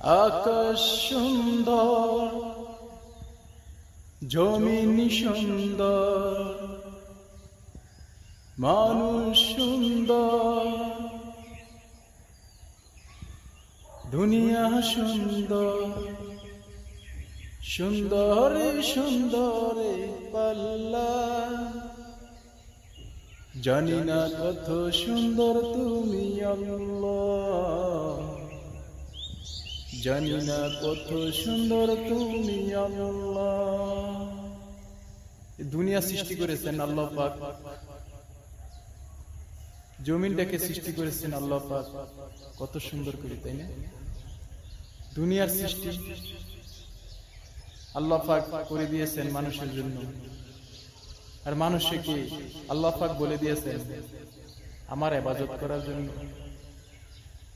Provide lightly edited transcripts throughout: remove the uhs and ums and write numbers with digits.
আকাশ সুন্দর, জমিন সুন্দর, মানুষ সুন্দর, দুনিয়া সুন্দর, সুন্দরে সুন্দরে পাল্লা। জানি না কত সুন্দর তুমি আল্লাহ, জানি না কত সুন্দর তুমি আল্লাহ। দুনিয়া সৃষ্টি করেছেন আল্লাহ পাক, জমিনটাকে সৃষ্টি করেছেন আল্লাহ পাক কত সুন্দর করে, তাই না? দুনিয়ার সৃষ্টি আল্লাহ পাক করে দিয়েছেন মানুষের জন্য, আর মানুষকে আল্লাহ পাক বলে দিয়েছেন আমার ইবাদত করার জন্য।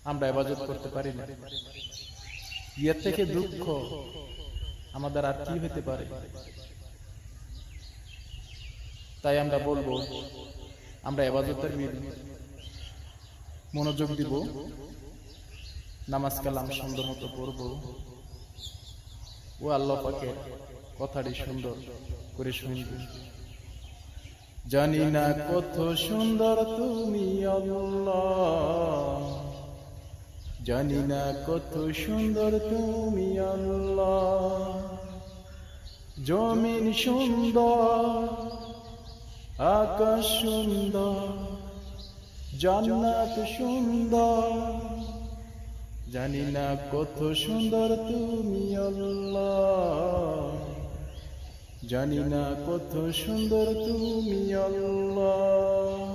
আমরা ইবাদত করতে পারি না, এর থেকে দুঃখ আমাদের আর কি হতে পারে? তাই আমরা বলবো আমরা ইবাদতের মনোযোগ দিব, নামাজ কালাম সুন্দর মতো পড়বো, ও আল্লাহ পাকের কথাটি সুন্দর করে শুনব। জানি না কত সুন্দর তুমি আল্লাহ, জানি না কত সুন্দর তুমি আল্লাহ। জমিন সুন্দর, আকাশ সুন্দর, জান্নাত সুন্দর, জানি না কত সুন্দর তুমি আল্লাহ, জানি না কত সুন্দর তুমি আল্লাহ।